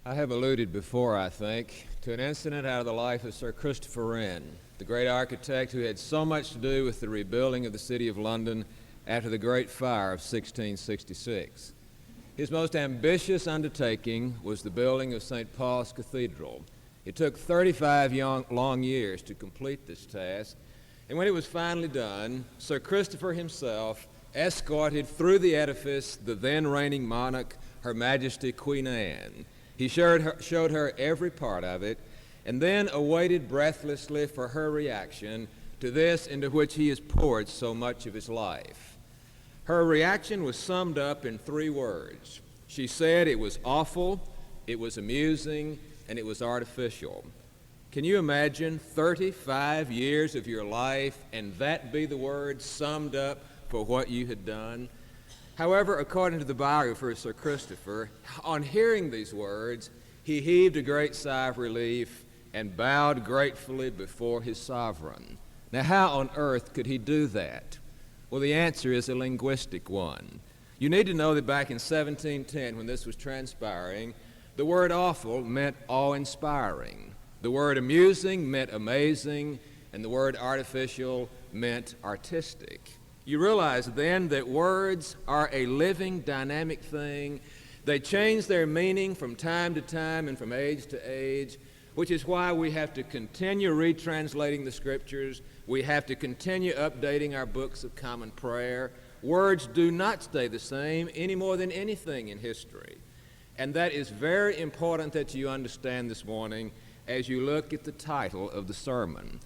I have alluded before, I think, to an incident out of the life of Sir Christopher Wren, the great architect who had so much to do with the rebuilding of the city of London after the Great Fire of 1666. His most ambitious undertaking was the building of St. Paul's Cathedral. It took 35 long years to complete this task, and when it was finally done, Sir Christopher himself escorted through the edifice the then reigning monarch, Her Majesty Queen Anne. He showed her every part of it, and then awaited breathlessly for her reaction to this into which he has poured so much of his life. Her reaction was summed up in 3 words. She said it was awful, it was amusing, and it was artificial. Can you imagine 35 years of your life and that be the word summed up for what you had done? However, according to the biographer of Sir Christopher, on hearing these words, he heaved a great sigh of relief and bowed gratefully before his sovereign. Now, how on earth could he do that? Well, the answer is a linguistic one. You need to know that back in 1710, when this was transpiring, the word awful meant awe-inspiring. The word amusing meant amazing, and the word artificial meant artistic. You realize then that words are a living, dynamic thing. They change their meaning from time to time and from age to age, which is why we have to continue retranslating the Scriptures. We have to continue updating our books of common prayer. Words do not stay the same any more than anything in history. And that is very important that you understand this morning as you look at the title of the sermon.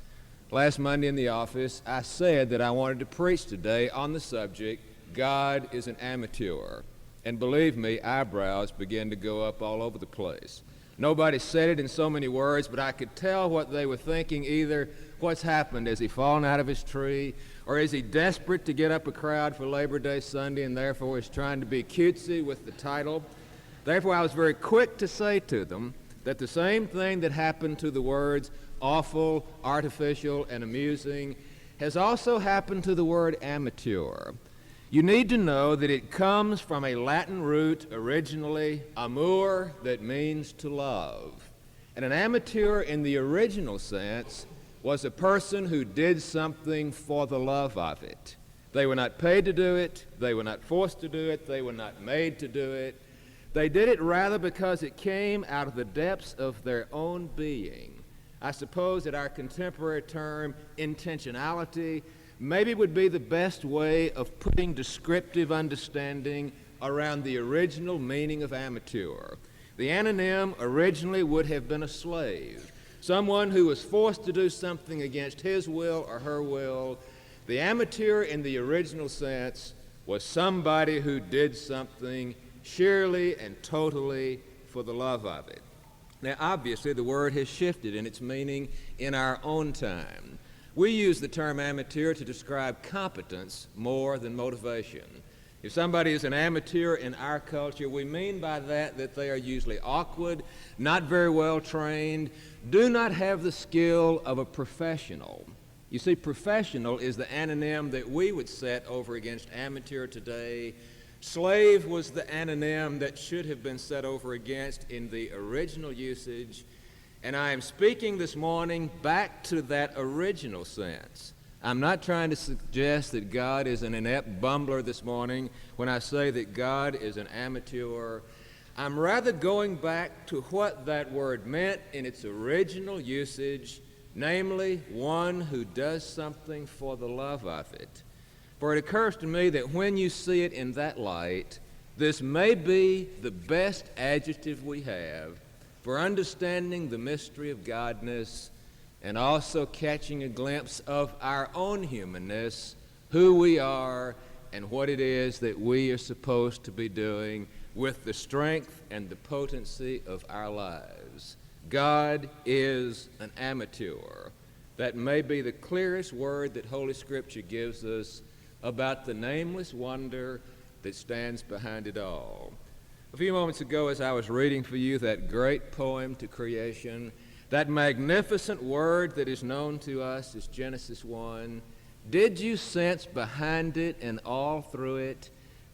Last Monday in the office, I said that I wanted to preach today on the subject, God is an amateur. And believe me, eyebrows began to go up all over the place. Nobody said it in so many words, but I could tell what they were thinking, either what's happened, has he fallen out of his tree, or is he desperate to get up a crowd for Labor Day Sunday and therefore is trying to be cutesy with the title. Therefore, I was very quick to say to them that the same thing that happened to the words awful, artificial, and amusing has also happened to the word amateur. You need to know that it comes from a Latin root originally, amor, that means to love. And an amateur in the original sense was a person who did something for the love of it. They were not paid to do it, they were not forced to do it, they were not made to do it. They did it rather because it came out of the depths of their own being. I suppose that our contemporary term, intentionality, maybe would be the best way of putting descriptive understanding around the original meaning of amateur. The anonym originally would have been a slave, someone who was forced to do something against his will or her will. The amateur in the original sense was somebody who did something sheerly and totally for the love of it. Now, obviously, the word has shifted in its meaning in our own time. We use the term amateur to describe competence more than motivation. If somebody is an amateur in our culture, we mean by that that they are usually awkward, not very well trained, do not have the skill of a professional. You see, professional is the anonym that we would set over against amateur today. Slave was the anonym that should have been set over against in the original usage, and I am speaking this morning back to that original sense. I'm not trying to suggest that God is an inept bumbler this morning when I say that God is an amateur. I'm rather going back to what that word meant in its original usage, namely one who does something for the love of it. For it occurs to me that when you see it in that light, this may be the best adjective we have for understanding the mystery of Godness and also catching a glimpse of our own humanness, who we are, and what it is that we are supposed to be doing with the strength and the potency of our lives. God is an amateur. That may be the clearest word that Holy Scripture gives us about the nameless wonder that stands behind it all. A few moments ago, as I was reading for you that great poem to creation, that magnificent word that is known to us as Genesis 1, did you sense behind it and all through it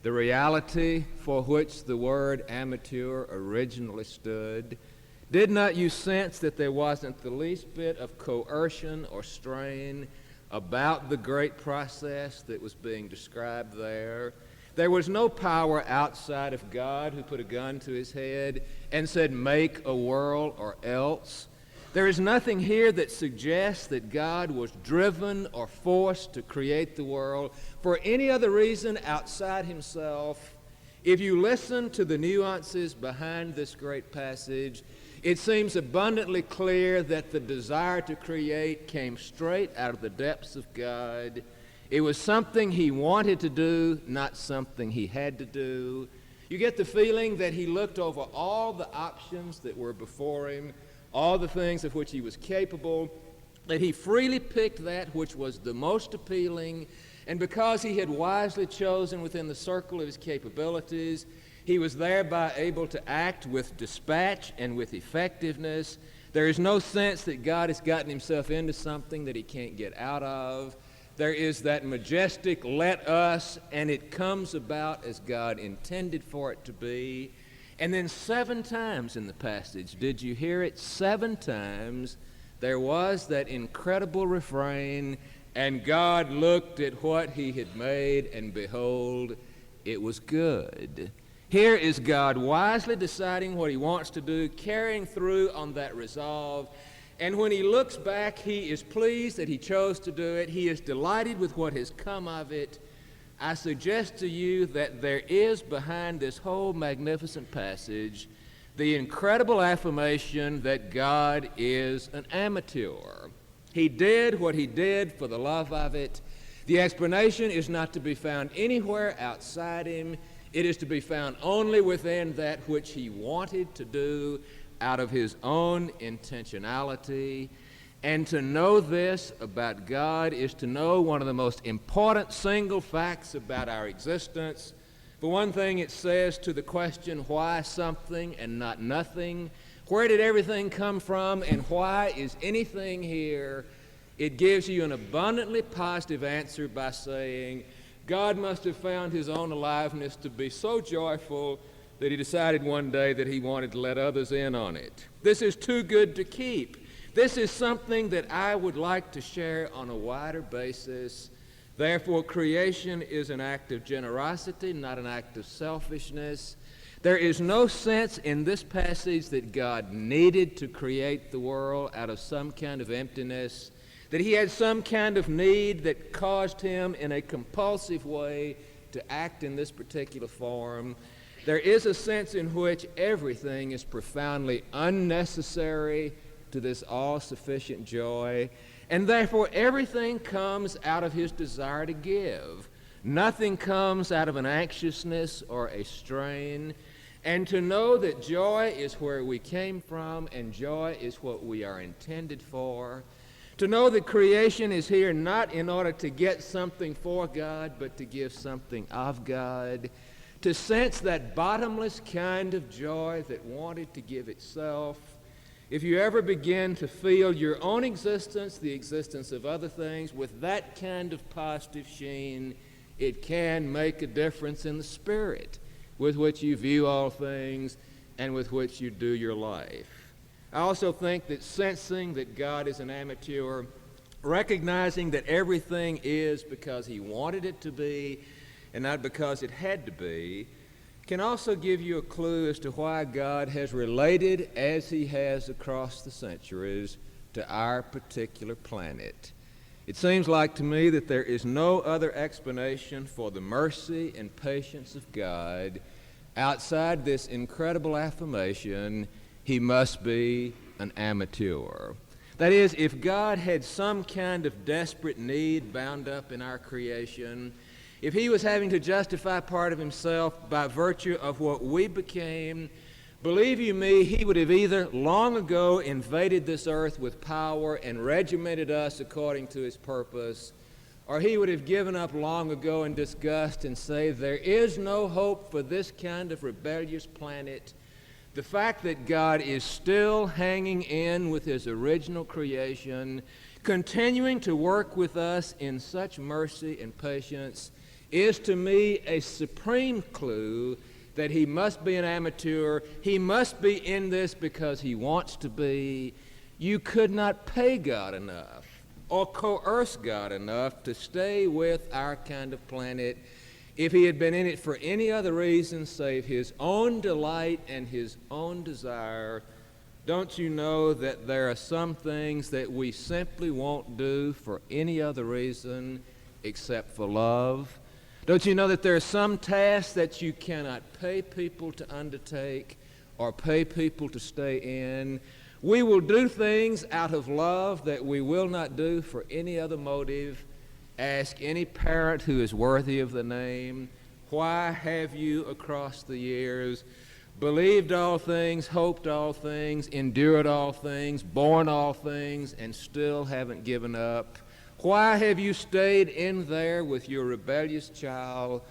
the reality for which the word amateur originally stood? Did not you sense that there wasn't the least bit of coercion or strain about the great process that was being described there? There was no power outside of God who put a gun to his head and said, make a world or else. There is nothing here that suggests that God was driven or forced to create the world for any other reason outside himself. If you listen to the nuances behind this great passage, it seems abundantly clear that the desire to create came straight out of the depths of God. It was something he wanted to do, not something he had to do. You get the feeling that he looked over all the options that were before him, all the things of which he was capable, that he freely picked that which was the most appealing, and because he had wisely chosen within the circle of his capabilities, he was thereby able to act with dispatch and with effectiveness. There is no sense that God has gotten himself into something that he can't get out of. There is that majestic let us, and it comes about as God intended for it to be. And then 7 times in the passage, did you hear it? 7 times there was that incredible refrain, and God looked at what he had made, and behold, it was good. Here is God wisely deciding what he wants to do, carrying through on that resolve. And when he looks back, he is pleased that he chose to do it. He is delighted with what has come of it. I suggest to you that there is behind this whole magnificent passage the incredible affirmation that God is an amateur. He did what he did for the love of it. The explanation is not to be found anywhere outside him. It is to be found only within that which he wanted to do out of his own intentionality. And to know this about God is to know one of the most important single facts about our existence. For one thing, it says to the question, why something and not nothing? Where did everything come from and why is anything here? It gives you an abundantly positive answer by saying, God must have found his own aliveness to be so joyful that he decided one day that he wanted to let others in on it. This is too good to keep. This is something that I would like to share on a wider basis. Therefore, creation is an act of generosity, not an act of selfishness. There is no sense in this passage that God needed to create the world out of some kind of emptiness, that he had some kind of need that caused him in a compulsive way to act in this particular form. There is a sense in which everything is profoundly unnecessary to this all-sufficient joy, and therefore everything comes out of his desire to give. Nothing comes out of an anxiousness or a strain. And to know that joy is where we came from and joy is what we are intended for. To know that creation is here not in order to get something for God, but to give something of God. To sense that bottomless kind of joy that wanted to give itself. If you ever begin to feel your own existence, the existence of other things, with that kind of positive sheen, it can make a difference in the spirit with which you view all things and with which you do your life. I also think that sensing that God is an amateur, recognizing that everything is because he wanted it to be and not because it had to be, can also give you a clue as to why God has related as he has across the centuries to our particular planet. It seems like to me that there is no other explanation for the mercy and patience of God outside this incredible affirmation, he must be an amateur. That is, if God had some kind of desperate need bound up in our creation, if he was having to justify part of himself by virtue of what we became, believe you me, he would have either long ago invaded this earth with power and regimented us according to his purpose, or he would have given up long ago in disgust and say, there is no hope for this kind of rebellious planet. The fact that God is still hanging in with his original creation, continuing to work with us in such mercy and patience, is to me a supreme clue that he must be an amateur. He must be in this because he wants to be. You could not pay God enough or coerce God enough to stay with our kind of planet if he had been in it for any other reason save his own delight and his own desire. Don't you know that there are some things that we simply won't do for any other reason except for love? Don't you know that there are some tasks that you cannot pay people to undertake or pay people to stay in? We will do things out of love that we will not do for any other motive. Ask any parent who is worthy of the name, why have you across the years believed all things, hoped all things, endured all things, borne all things, and still haven't given up? Why have you stayed in there with your rebellious child?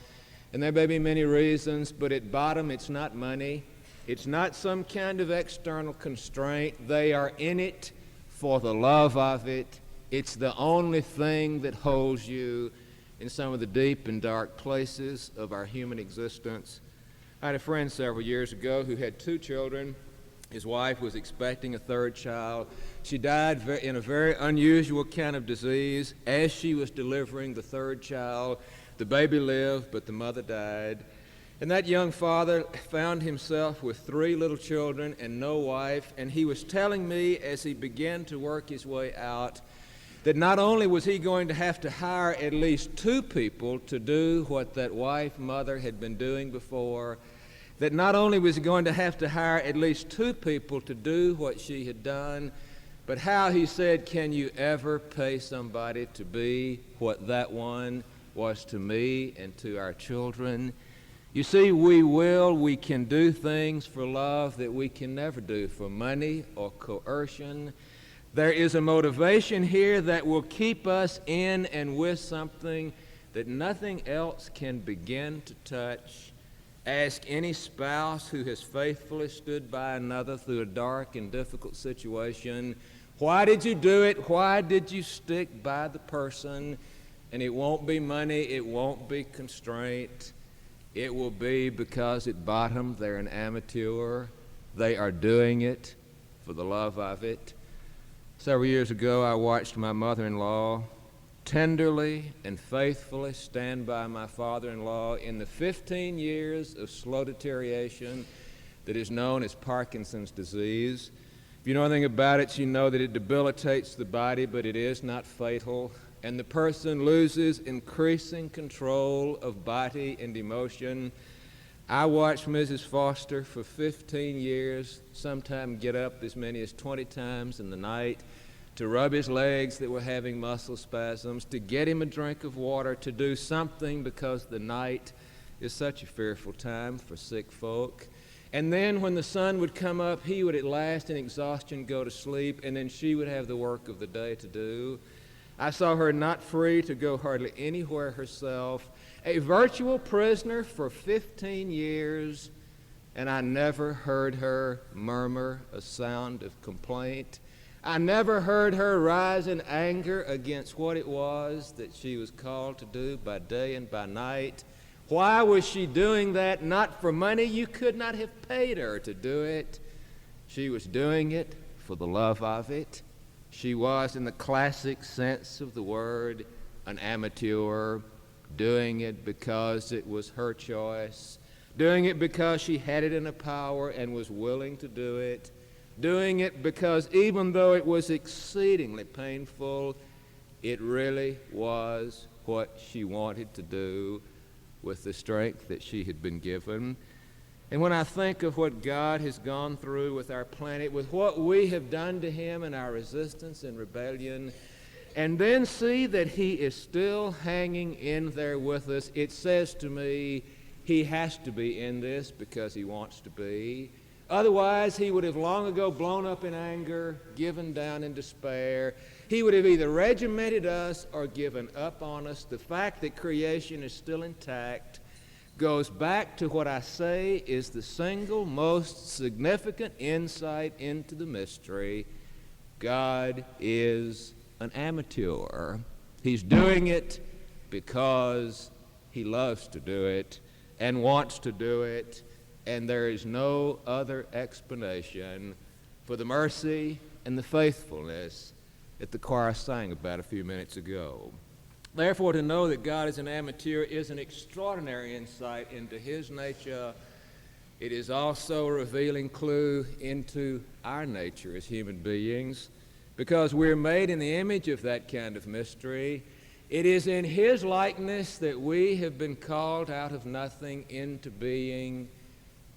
And there may be many reasons, but at bottom it's not money. It's not some kind of external constraint. They are in it for the love of it. It's the only thing that holds you in some of the deep and dark places of our human existence. I had a friend several years ago who had 2 children. His wife was expecting a 3rd child. She died in a very unusual kind of disease. As she was delivering the 3rd child, the baby lived, but the mother died. And that young father found himself with 3 little children and no wife, and he was telling me as he began to work his way out that not only was he going to have to hire at least 2 people to do what that wife, mother, had been doing before, that not only was he going to have to hire at least 2 people to do what she had done, but how, he said, can you ever pay somebody to be what that one was to me and to our children? You see, we can do things for love that we can never do for money or coercion. There is a motivation here that will keep us in and with something that nothing else can begin to touch. Ask any spouse who has faithfully stood by another through a dark and difficult situation, why did you do it? Why did you stick by the person? And it won't be money, it won't be constraint. It will be because at bottom they're an amateur. They are doing it for the love of it. Several years ago, I watched my mother-in-law tenderly and faithfully stand by my father-in-law in the 15 years of slow deterioration that is known as Parkinson's disease. If you know anything about it, you know that it debilitates the body, but it is not fatal, and the person loses increasing control of body and emotion. I watched Mrs. Foster for 15 years, sometimes get up as many as 20 times in the night, to rub his legs that were having muscle spasms, to get him a drink of water, to do something because the night is such a fearful time for sick folk. And then when the sun would come up, he would at last in exhaustion go to sleep, and then she would have the work of the day to do. I saw her not free to go hardly anywhere herself, a virtual prisoner for 15 years, and I never heard her murmur a sound of complaint. I never heard her rise in anger against what it was that she was called to do by day and by night. Why was she doing that? Not for money. You could not have paid her to do it. She was doing it for the love of it. She was, in the classic sense of the word, an amateur, doing it because it was her choice, doing it because she had it in her power and was willing to do it, doing it because even though it was exceedingly painful, it really was what she wanted to do with the strength that she had been given. And when I think of what God has gone through with our planet, with what we have done to him in our resistance and rebellion, and then see that he is still hanging in there with us, it says to me, he has to be in this because he wants to be. Otherwise, he would have long ago blown up in anger, given down in despair. He would have either regimented us or given up on us. The fact that creation is still intact goes back to what I say is the single most significant insight into the mystery. God is an amateur. He's doing it because He loves to do it and wants to do it, and there is no other explanation for the mercy and the faithfulness that the choir sang about a few minutes ago. Therefore, to know that God is an amateur is an extraordinary insight into his nature. It is also a revealing clue into our nature as human beings, because we're made in the image of that kind of mystery. It is in his likeness that we have been called out of nothing into being.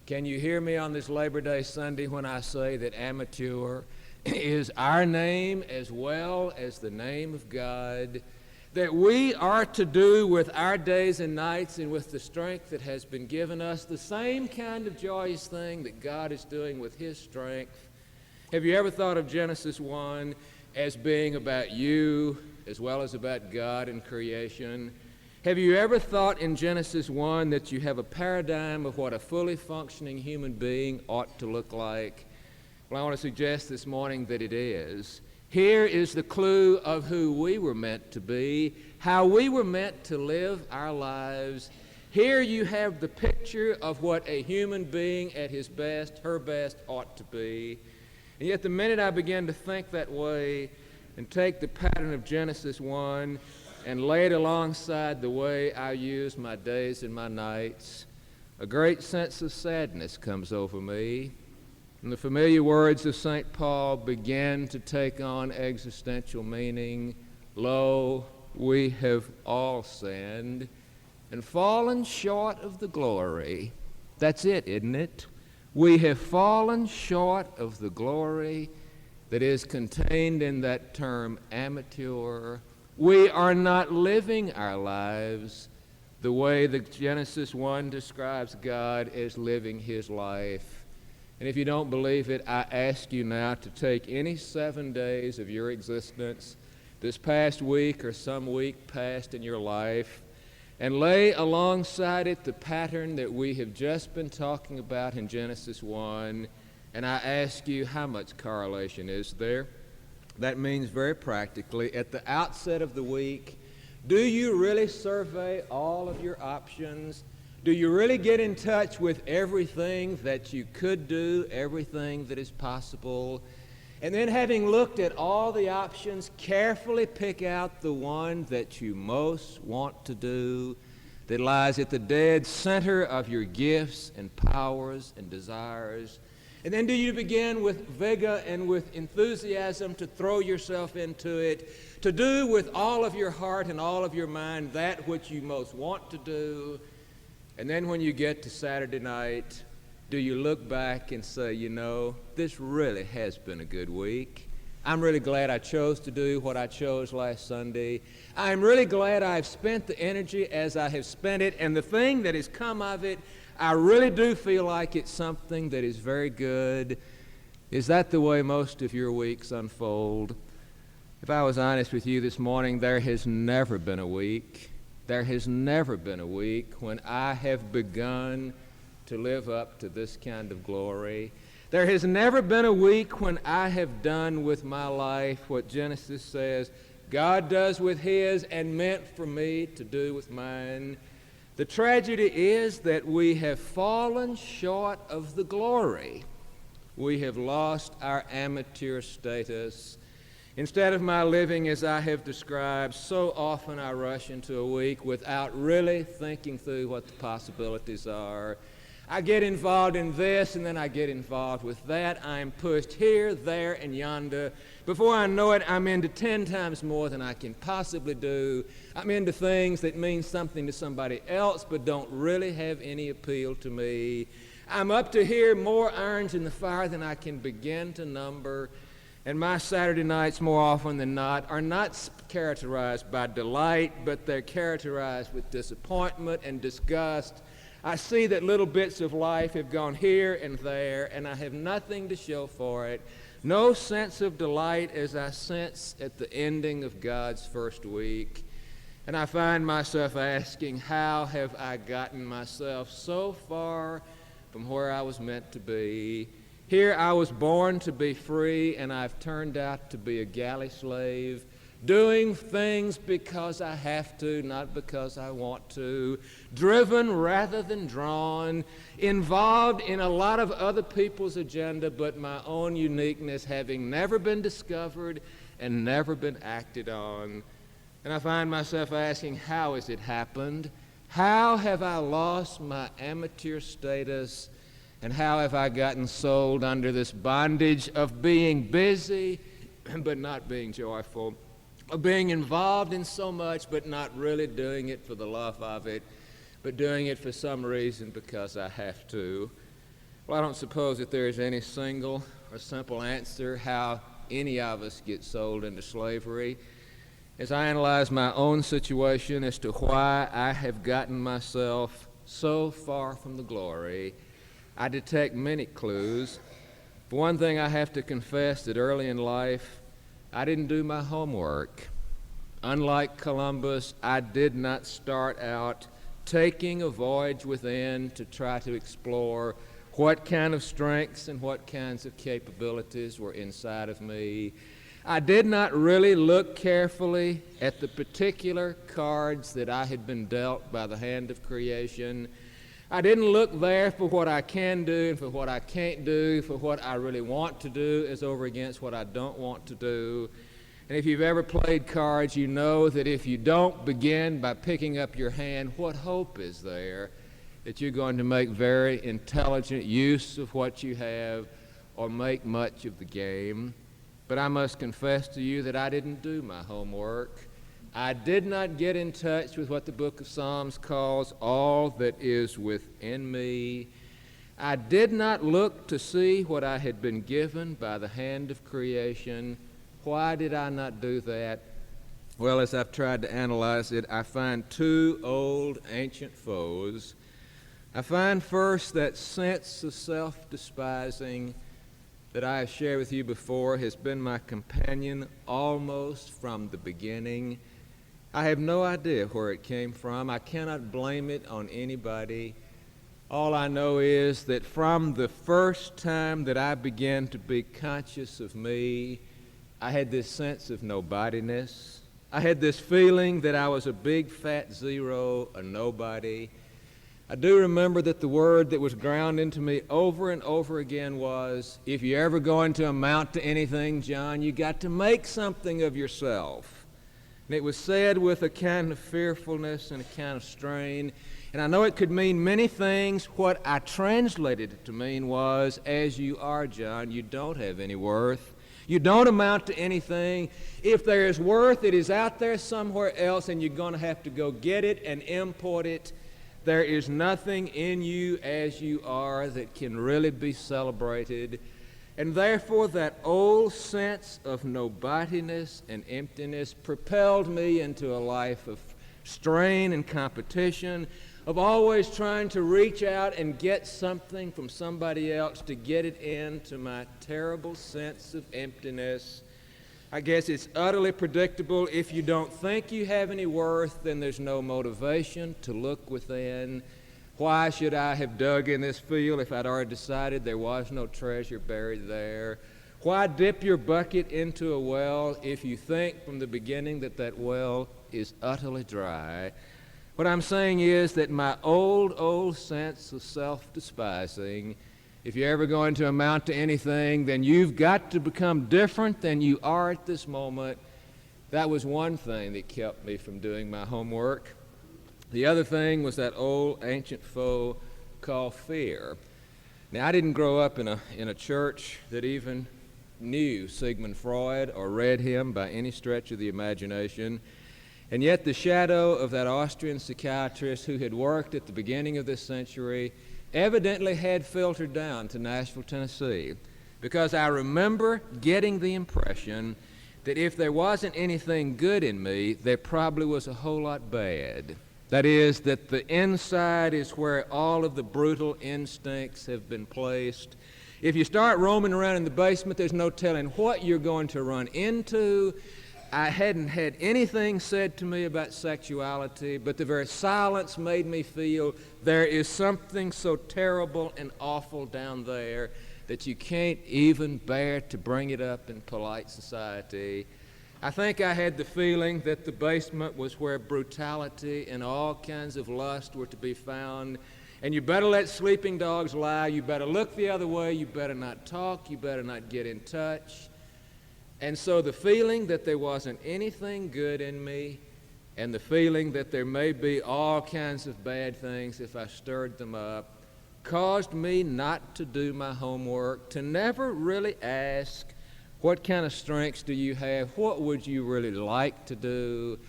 Can you hear me on this Labor Day Sunday when I say that amateur is our name as well as the name of God, that we are to do with our days and nights and with the strength that has been given us the same kind of joyous thing that God is doing with his strength? Have you ever thought of Genesis 1 as being about you as well as about God and creation? Have you ever thought in Genesis 1 that you have a paradigm of what a fully functioning human being ought to look like? Well, I want to suggest this morning that it is. Here is the clue of who we were meant to be, how we were meant to live our lives. Here you have the picture of what a human being at his best, her best, ought to be. And yet the minute I began to think that way and take the pattern of Genesis 1 and lay it alongside the way I use my days and my nights, a great sense of sadness comes over me. And the familiar words of St. Paul began to take on existential meaning. Lo, we have all sinned and fallen short of the glory. That's it, isn't it? We have fallen short of the glory that is contained in that term amateur. We are not living our lives the way that Genesis 1 describes God as living his life. And if you don't believe it, I ask you now to take any 7 days of your existence, this past week or some week past in your life, and lay alongside it the pattern that we have just been talking about in Genesis 1, and I ask you, how much correlation is there? That means very practically, at the outset of the week, do you really survey all of your options? Do you really get in touch with everything that you could do, everything that is possible? And then, having looked at all the options, carefully pick out the one that you most want to do, that lies at the dead center of your gifts and powers and desires. And then do you begin with vigor and with enthusiasm to throw yourself into it, to do with all of your heart and all of your mind that which you most want to do. And then when you get to Saturday night, do you look back and say, you know, this really has been a good week. I'm really glad I chose to do what I chose last Sunday. I'm really glad I've spent the energy as I have spent it, and the thing that has come of it, I really do feel like it's something that is very good. Is that the way most of your weeks unfold? If I was honest with you this morning, there has never been a week when I have begun to live up to this kind of glory. There has never been a week when I have done with my life what Genesis says God does with his and meant for me to do with mine. The tragedy is that we have fallen short of the glory. We have lost our amateur status. Instead of my living as I have described, so often I rush into a week without really thinking through what the possibilities are. I get involved in this, and then I get involved with that. I'm pushed here, there, and yonder. Before I know it, I'm into 10 times more than I can possibly do. I'm into things that mean something to somebody else but don't really have any appeal to me. I'm up to here, more irons in the fire than I can begin to number. And my Saturday nights, more often than not, are not characterized by delight, but they're characterized with disappointment and disgust. I see that little bits of life have gone here and there, and I have nothing to show for it. No sense of delight as I sense at the ending of God's first week. And I find myself asking, how have I gotten myself so far from where I was meant to be? Here I was born to be free, and I've turned out to be a galley slave, doing things because I have to, not because I want to, driven rather than drawn, involved in a lot of other people's agenda, but my own uniqueness having never been discovered and never been acted on. And I find myself asking, how has it happened? How have I lost my amateur status? And how have I gotten sold under this bondage of being busy but not being joyful? Of being involved in so much but not really doing it for the love of it, but doing it for some reason because I have to? Well, I don't suppose that there is any single or simple answer how any of us get sold into slavery. As I analyze my own situation as to why I have gotten myself so far from the glory, I detect many clues. For one thing, I have to confess that early in life, I didn't do my homework. Unlike Columbus, I did not start out taking a voyage within to try to explore what kind of strengths and what kinds of capabilities were inside of me. I did not really look carefully at the particular cards that I had been dealt by the hand of creation. I didn't look there for what I can do and for what I can't do, for what I really want to do as over against what I don't want to do. And if you've ever played cards, you know that if you don't begin by picking up your hand, what hope is there that you're going to make very intelligent use of what you have or make much of the game? But I must confess to you that I didn't do my homework. I did not get in touch with what the book of Psalms calls all that is within me. I did not look to see what I had been given by the hand of creation. Why did I not do that? Well, as I've tried to analyze it, I find two old ancient foes. I find first that sense of self-despising that I have shared with you before has been my companion almost from the beginning. I have no idea where it came from. I cannot blame it on anybody. All I know is that from the first time that I began to be conscious of me, I had this sense of nobodiness. I had this feeling that I was a big fat zero, a nobody. I do remember that the word that was ground into me over and over again was, if you're ever going to amount to anything, John, you got to make something of yourself. And it was said with a kind of fearfulness and a kind of strain. And I know it could mean many things. What I translated it to mean was, as you are, John, you don't have any worth. You don't amount to anything. If there is worth, it is out there somewhere else, and you're going to have to go get it and import it. There is nothing in you as you are that can really be celebrated. And therefore, that old sense of nobodiness and emptiness propelled me into a life of strain and competition, of always trying to reach out and get something from somebody else to get it into my terrible sense of emptiness. I guess it's utterly predictable. If you don't think you have any worth, then there's no motivation to look within. Why should I have dug in this field if I'd already decided there was no treasure buried there? Why dip your bucket into a well if you think from the beginning that that well is utterly dry? What I'm saying is that my old sense of self-despising, if you're ever going to amount to anything, then you've got to become different than you are at this moment. That was one thing that kept me from doing my homework. The other thing was that old ancient foe called fear. Now, I didn't grow up in a church that even knew Sigmund Freud or read him by any stretch of the imagination. And yet the shadow of that Austrian psychiatrist who had worked at the beginning of this century evidently had filtered down to Nashville, Tennessee, because I remember getting the impression that if there wasn't anything good in me, there probably was a whole lot bad. That is, that the inside is where all of the brutal instincts have been placed. If you start roaming around in the basement, there's no telling what you're going to run into. I hadn't had anything said to me about sexuality, but the very silence made me feel there is something so terrible and awful down there that you can't even bear to bring it up in polite society. I think I had the feeling that the basement was where brutality and all kinds of lust were to be found. And you better let sleeping dogs lie. You better look the other way. You better not talk. You better not get in touch. And so the feeling that there wasn't anything good in me, and the feeling that there may be all kinds of bad things if I stirred them up, caused me not to do my homework, to never really ask, what kind of strengths do you have? What would you really like to do?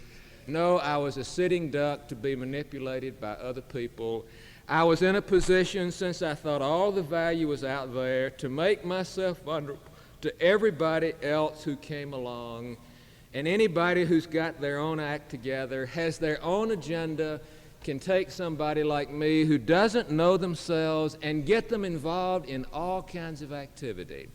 No, I was a sitting duck to be manipulated by other people. I was in a position, since I thought all the value was out there, to make myself vulnerable to everybody else who came along. And anybody who's got their own act together, has their own agenda, can take somebody like me who doesn't know themselves and get them involved in all kinds of activity.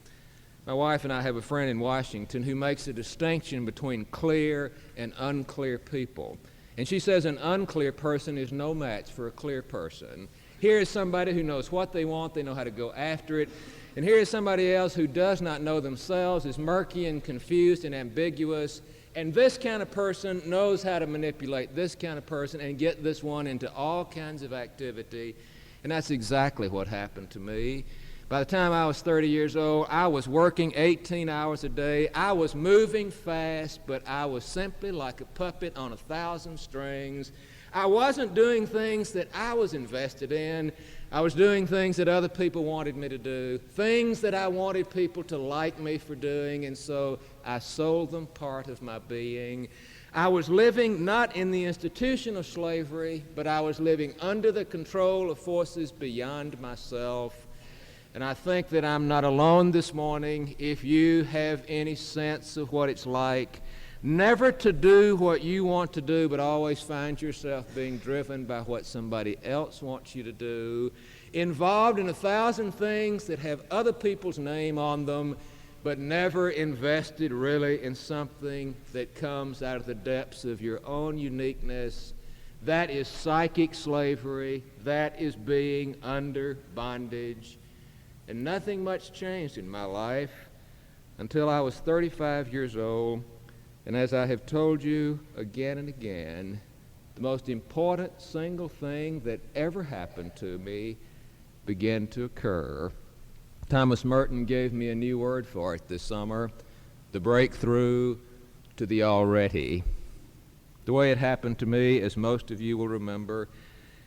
My wife and I have a friend in Washington who makes a distinction between clear and unclear people. And she says an unclear person is no match for a clear person. Here is somebody who knows what they want, they know how to go after it. And here is somebody else who does not know themselves, is murky and confused and ambiguous. And this kind of person knows how to manipulate this kind of person and get this one into all kinds of activity. And that's exactly what happened to me. By the time I was 30 years old, I was working 18 hours a day. I was moving fast, but I was simply like a puppet on 1,000 strings. I wasn't doing things that I was invested in. I was doing things that other people wanted me to do, things that I wanted people to like me for doing, and so I sold them part of my being. I was living not in the institution of slavery, but I was living under the control of forces beyond myself. And I think that I'm not alone this morning if you have any sense of what it's like never to do what you want to do, but always find yourself being driven by what somebody else wants you to do, involved in 1,000 things that have other people's name on them, but never invested really in something that comes out of the depths of your own uniqueness. That is psychic slavery. That is being under bondage. And nothing much changed in my life until I was 35 years old. And as I have told you again and again, the most important single thing that ever happened to me began to occur. Thomas Merton gave me a new word for it this summer, the breakthrough to the already. The way it happened to me, as most of you will remember,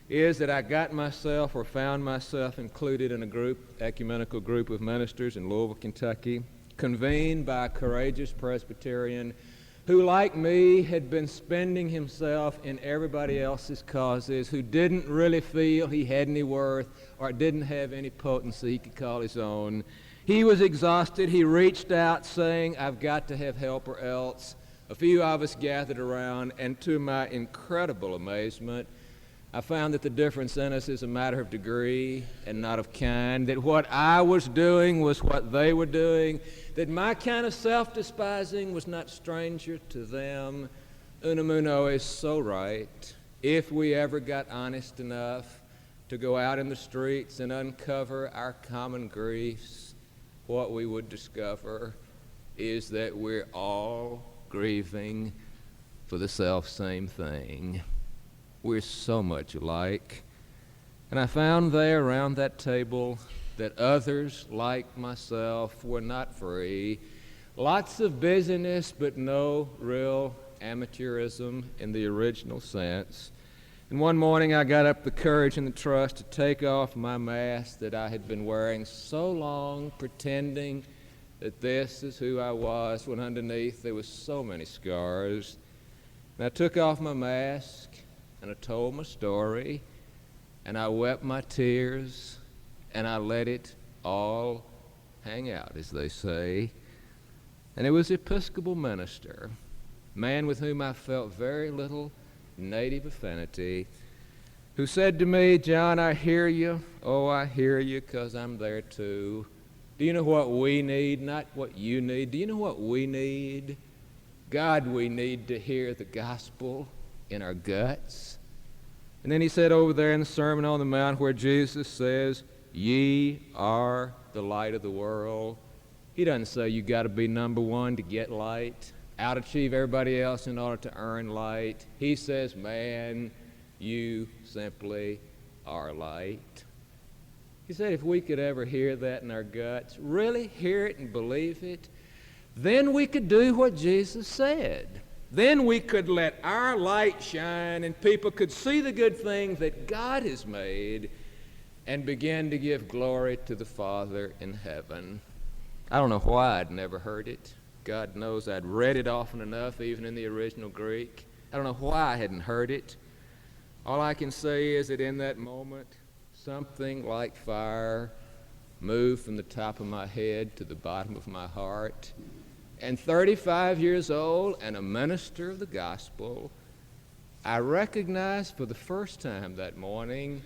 is that I got myself or found myself included in a ecumenical group of ministers in Louisville, Kentucky, convened by a courageous Presbyterian who, like me, had been spending himself in everybody else's causes, who didn't really feel he had any worth or didn't have any potency he could call his own. He was exhausted. He reached out saying, "I've got to have help or else." A few of us gathered around, and to my incredible amazement, I found that the difference in us is a matter of degree and not of kind, that what I was doing was what they were doing, that my kind of self-despising was not stranger to them. Unamuno is so right. If we ever got honest enough to go out in the streets and uncover our common griefs, what we would discover is that we're all grieving for the self-same thing. We're so much alike. And I found there around that table that others like myself were not free. Lots of busyness, but no real amateurism in the original sense. And one morning I got up the courage and the trust to take off my mask that I had been wearing so long, pretending that this is who I was, when underneath there was so many scars. And I took off my mask, and I told my story, and I wept my tears, and I let it all hang out, as they say. And it was an Episcopal minister, a man with whom I felt very little native affinity, who said to me, "John, I hear you. Oh, I hear you, 'cause I'm there too. Do you know what we need? Not what you need. Do you know what we need? God, we need to hear the gospel in our guts." And then he said over there in the Sermon on the Mount where Jesus says, "Ye are the light of the world." He doesn't say you got to be number one to get light. out-achieve everybody else in order to earn light. He says, man, you simply are light. He said if we could ever hear that in our guts, really hear it and believe it, then we could do what Jesus said. Then we could let our light shine and people could see the good things that God has made and begin to give glory to the Father in heaven. I don't know why I'd never heard it. God knows I'd read it often enough, even in the original Greek. I don't know why I hadn't heard it. All I can say is that in that moment, something like fire moved from the top of my head to the bottom of my heart. And 35 years old and a minister of the gospel, I recognized for the first time that morning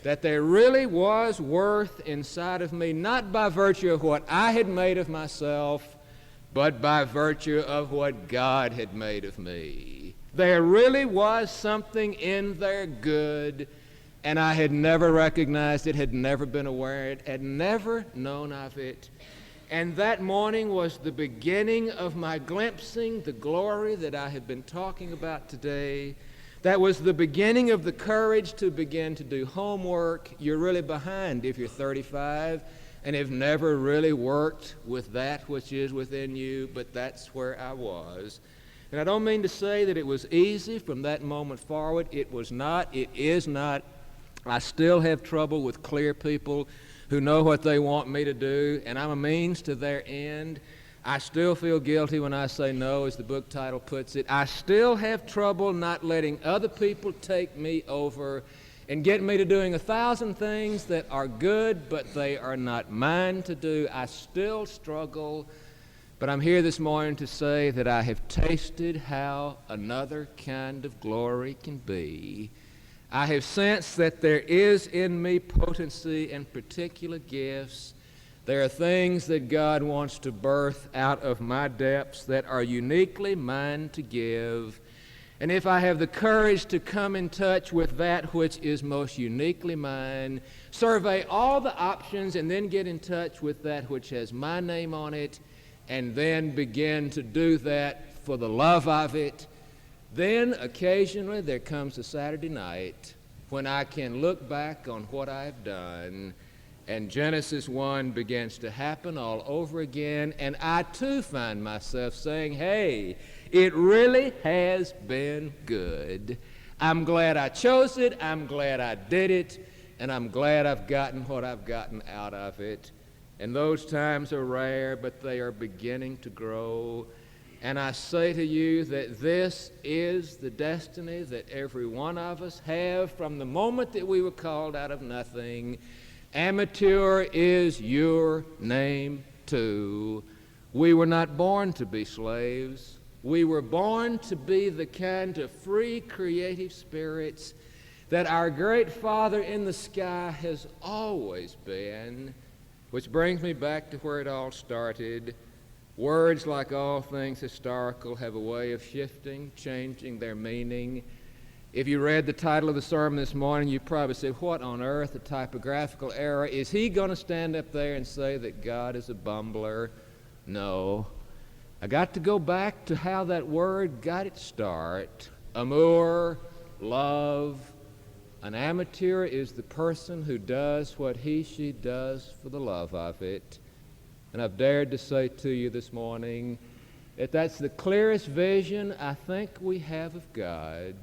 that there really was worth inside of me, not by virtue of what I had made of myself, but by virtue of what God had made of me. There really was something in there good, and I had never recognized it, had never been aware of it, had never known of it. And that morning was the beginning of my glimpsing the glory that I have been talking about today. That was the beginning of the courage to begin to do homework. You're really behind if you're 35 and have never really worked with that which is within you, but that's where I was. And I don't mean to say that it was easy from that moment forward. It was not. It is not. I still have trouble with clear people who know what they want me to do, and I'm a means to their end. I still feel guilty when I say no, as the book title puts it. I still have trouble not letting other people take me over and get me to doing 1,000 things that are good, but they are not mine to do. I still struggle, but I'm here this morning to say that I have tasted how another kind of glory can be. I have sensed that there is in me potency and particular gifts. There are things that God wants to birth out of my depths that are uniquely mine to give. And if I have the courage to come in touch with that which is most uniquely mine, survey all the options and then get in touch with that which has my name on it, and then begin to do that for the love of it, then occasionally there comes a Saturday night when I can look back on what I've done, and Genesis 1 begins to happen all over again, and I too find myself saying, hey, it really has been good. I'm glad I chose it, I'm glad I did it, and I'm glad I've gotten what I've gotten out of it. And those times are rare, but they are beginning to grow. And I say to you that this is the destiny that every one of us have from the moment that we were called out of nothing. Amateur is your name too. We were not born to be slaves. We were born to be the kind of free, creative spirits that our great Father in the sky has always been, which brings me back to where it all started. Words, like all things historical, have a way of shifting, changing their meaning. If you read the title of the sermon this morning, you probably said, what on earth, a typographical error? Is he going to stand up there and say that God is a bumbler? No. I got to go back to how that word got its start. Amour, love. An amateur is the person who does what she does for the love of it. And I've dared to say to you this morning that that's the clearest vision I think we have of God,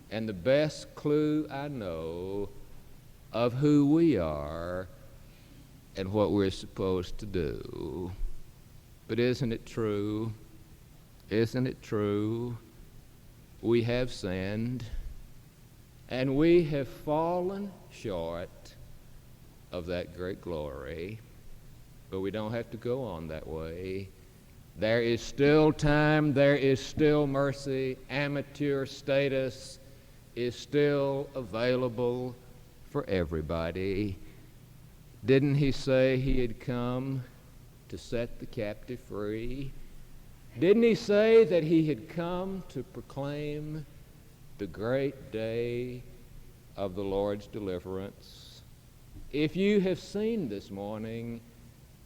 and the best clue I know of who we are and what we're supposed to do. But isn't it true? Isn't it true? We have sinned, and we have fallen short of that great glory. But we don't have to go on that way. There is still time, there is still mercy. Amateur status is still available for everybody. Didn't he say he had come to set the captive free? Didn't he say that he had come to proclaim the great day of the Lord's deliverance? If you have seen this morning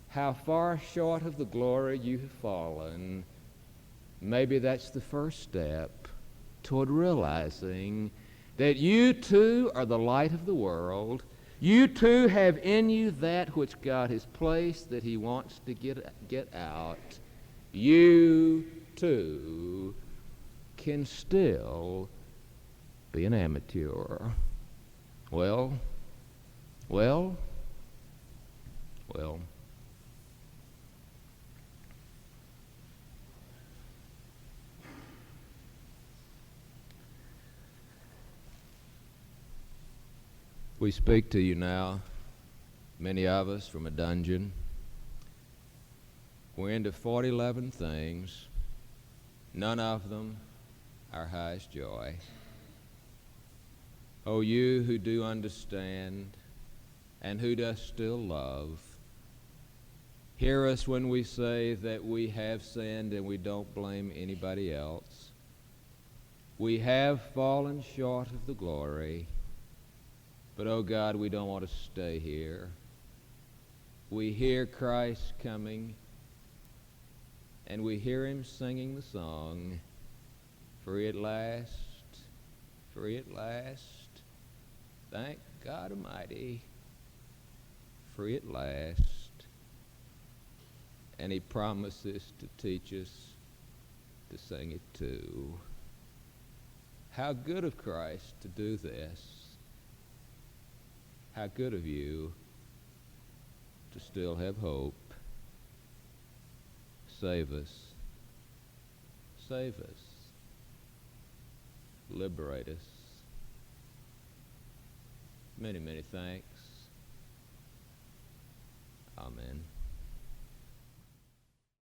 how far short of the glory you have fallen, maybe that's the first step toward realizing that you too are the light of the world. You too have in you that which God has placed that he wants to get out. You too can still be an amateur. Well. We speak to you now, many of us from a dungeon. We're into 11 things, none of them our highest joy. O you who do understand and who does still love, hear us when we say that we have sinned and we don't blame anybody else. We have fallen short of the glory, but oh God, we don't want to stay here. We hear Christ coming, and we hear him singing the song, free at last, free at last. Thank God Almighty, free at last. And he promises to teach us to sing it too. How good of Christ to do this. How good of you to still have hope. Save us. Save us. Liberate us. Many, many thanks. Amen.